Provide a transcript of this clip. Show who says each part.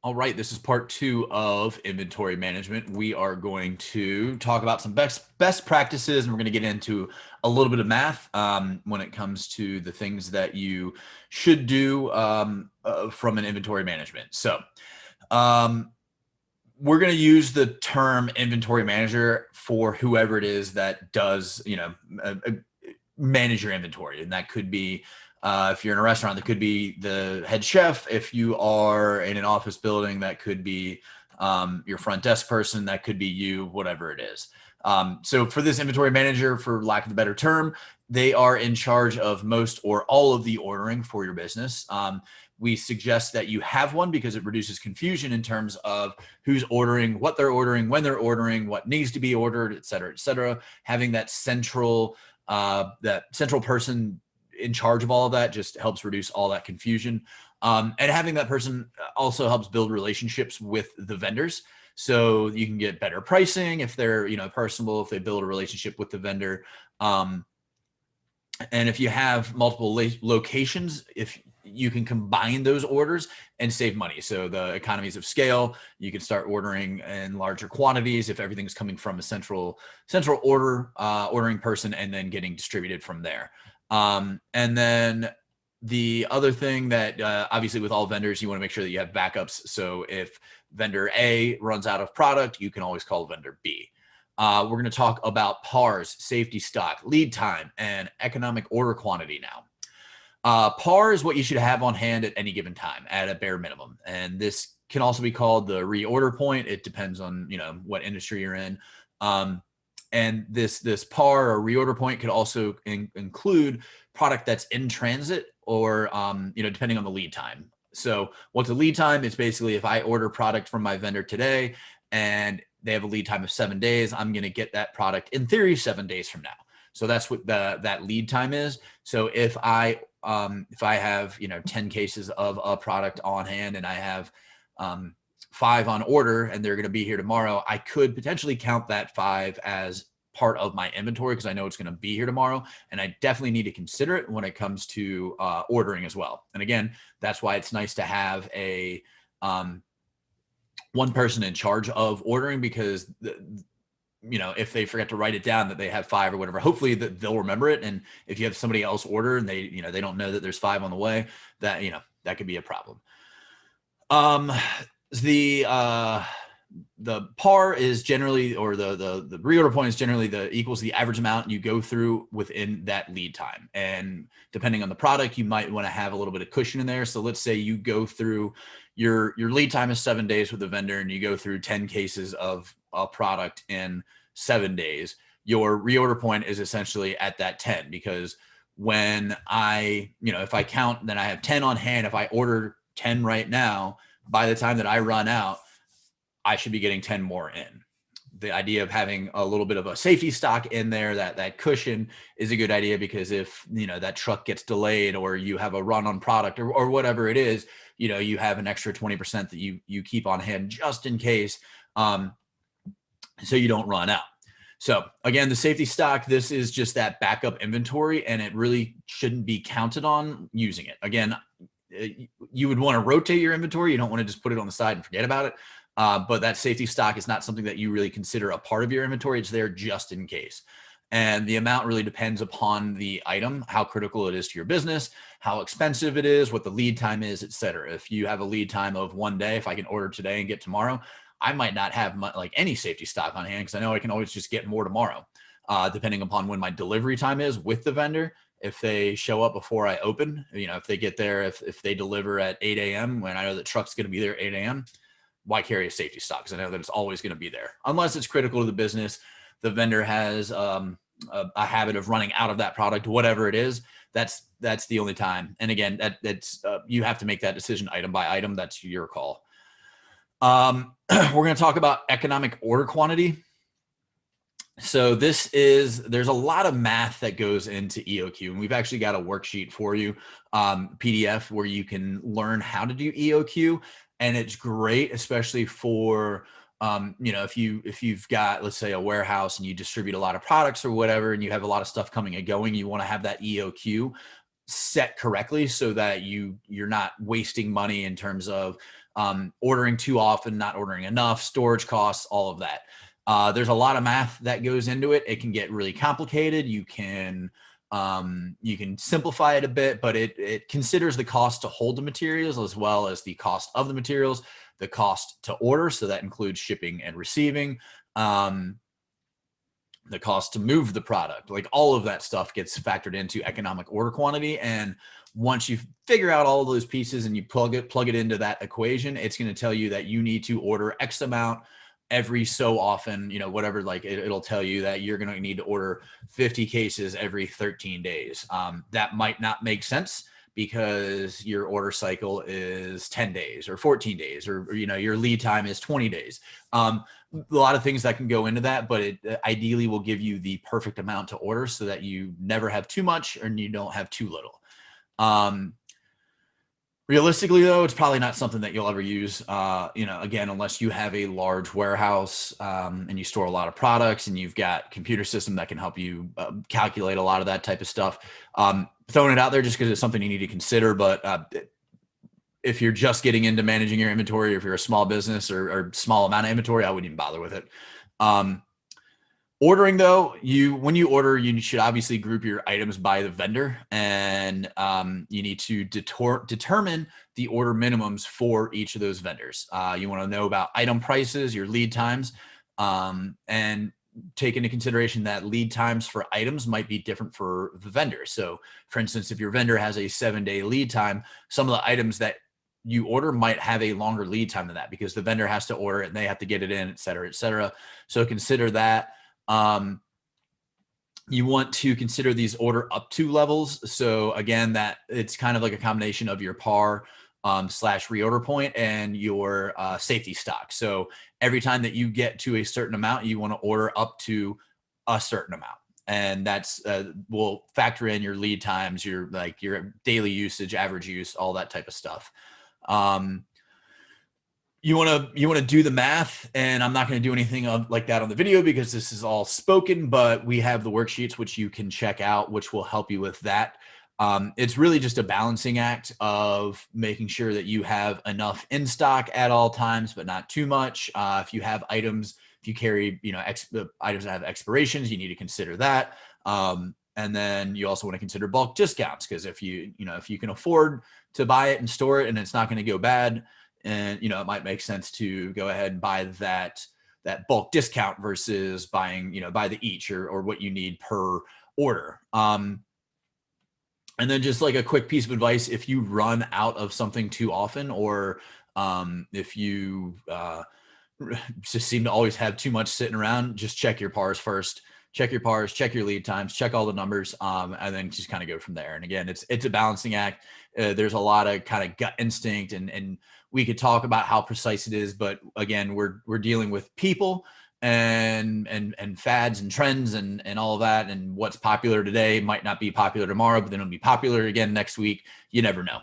Speaker 1: All right, this is part 2 of inventory management. We are going to talk about some best practices, and we're going to get into a little bit of math when it comes to the things that you should do from an inventory management. So, um, we're going to use the term inventory manager for whoever it is that does, manage your inventory. And that could be, if you're in a restaurant, that could be the head chef. If you are in an office building, that could be your front desk person. That could be you, whatever it is. So for this inventory manager, for lack of a better term, they are in charge of most or all of the ordering for your business. We suggest that you have one because it reduces confusion in terms of who's ordering, what they're ordering, when they're ordering, what needs to be ordered, et cetera, et cetera. Having that central person in charge of all of that just helps reduce all that confusion. And having that person also helps build relationships with the vendors. So you can get better pricing if they're, personable, if they build a relationship with the vendor. And if you have multiple locations, if you can combine those orders and save money. So the economies of scale, you can start ordering in larger quantities if everything's coming from a central ordering person and then getting distributed from there. And then the other thing that obviously with all vendors, you want to make sure that you have backups. So if vendor A runs out of product, you can always call vendor B. We're going to talk about PARs, safety stock, lead time, and economic order quantity now. PAR is what you should have on hand at any given time at a bare minimum. And this can also be called the reorder point. It depends on, what industry you're in. And this PAR or reorder point could also include product that's in transit or, depending on the lead time. So what's a lead time? It's basically if I order product from my vendor today and they have a lead time of 7 days, I'm going to get that product in theory 7 days from now. So that's what that lead time is. So if I have 10 cases of a product on hand and I have 5 on order and they're going to be here tomorrow, I could potentially count that 5 as part of my inventory because I know it's going to be here tomorrow, and I definitely need to consider it when it comes to ordering as well. And again, that's why it's nice to have a one person in charge of ordering, because if they forget to write it down that they have 5 or whatever, hopefully that they'll remember it. And if you have somebody else order and they don't know that there's 5 on the way, that that could be a problem. The PAR is generally, or the reorder point is generally equals the average amount you go through within that lead time. And depending on the product, you might want to have a little bit of cushion in there. So let's say you go through your lead time is 7 days with the vendor and you go through 10 cases of a product in 7 days. Your reorder point is essentially at that 10, because when if I count, then I have 10 on hand. If I order 10 right now, by the time that I run out, I should be getting 10 more in. The idea of having a little bit of a safety stock in there, that cushion, is a good idea, because if that truck gets delayed or you have a run on product or whatever it is, you have an extra 20% that you keep on hand just in case, so you don't run out. So again, the safety stock, this is just that backup inventory, and it really shouldn't be counted on using it. Again, you would want to rotate your inventory. You don't want to just put it on the side and forget about it. But that safety stock is not something that you really consider a part of your inventory. It's there just in case. And the amount really depends upon the item, how critical it is to your business, how expensive it is, what the lead time is, et cetera. If you have a lead time of 1 day, if I can order today and get tomorrow, I might not have any safety stock on hand, because I know I can always just get more tomorrow, depending upon when my delivery time is with the vendor. If they show up before I open, if they get there, if they deliver at 8 a.m. when I know the truck's going to be there at 8 a.m., why carry a safety stock? Because I know that it's always going to be there, unless it's critical to the business. The vendor has a habit of running out of that product, whatever it is. That's the only time. And again, that's you have to make that decision item by item. That's your call. We're going to talk about economic order quantity. So there's a lot of math that goes into EOQ, and we've actually got a worksheet for you, PDF, where you can learn how to do EOQ. And it's great, especially for, if you've got, let's say, a warehouse and you distribute a lot of products or whatever, and you have a lot of stuff coming and going, you want to have that EOQ set correctly so that you're not wasting money in terms of ordering too often, not ordering enough, storage costs, all of that. There's a lot of math that goes into it. It can get really complicated. You can simplify it a bit, but it considers the cost to hold the materials as well as the cost of the materials, the cost to order. So that includes shipping and receiving, the cost to move the product, like all of that stuff gets factored into economic order quantity. And once you figure out all of those pieces and you plug it into that equation, it's going to tell you that you need to order X amount every so often, whatever, like it'll tell you that you're going to need to order 50 cases every 13 days. That might not make sense because your order cycle is 10 days or 14 days, or your lead time is 20 days. A lot of things that can go into that, but it ideally will give you the perfect amount to order so that you never have too much and you don't have too little. Realistically, though, it's probably not something that you'll ever use, again, unless you have a large warehouse and you store a lot of products and you've got a computer system that can help you calculate a lot of that type of stuff. Throwing it out there just because it's something you need to consider. But if you're just getting into managing your inventory, or if you're a small business or small amount of inventory, I wouldn't even bother with it. Ordering, though, when you order, you should obviously group your items by the vendor, and you need to determine the order minimums for each of those vendors. You want to know about item prices, your lead times, and take into consideration that lead times for items might be different for the vendor. So, for instance, if your vendor has a 7-day lead time, some of the items that you order might have a longer lead time than that because the vendor has to order it and they have to get it in, et cetera, et cetera. So consider that. You want to consider these order up to levels. So again, that it's kind of like a combination of your par slash reorder point and your safety stock. So every time that you get to a certain amount, you want to order up to a certain amount. And that's will factor in your lead times, your daily usage, average use, all that type of stuff. You want to do the math, and I'm not going to do anything like that on the video because this is all spoken, but we have the worksheets which you can check out, which will help you with that. It's really just a balancing act of making sure that you have enough in stock at all times, but not too much. If you have items, if you carry, items that have expirations, you need to consider that. And then you also want to consider bulk discounts because if you can afford to buy it and store it and it's not going to go bad, and it might make sense to go ahead and buy that bulk discount versus buying by the each or what you need per order. And then just like a quick piece of advice, if you run out of something too often, or if you just seem to always have too much sitting around, just check your pars first. Check your pars, check your lead times, check all the numbers, and then just kind of go from there. And again, it's a balancing act. There's a lot of kind of gut instinct, and we could talk about how precise it is, but again, we're dealing with people and fads and trends and all of that, and what's popular today might not be popular tomorrow, but then it'll be popular again next week. You never know.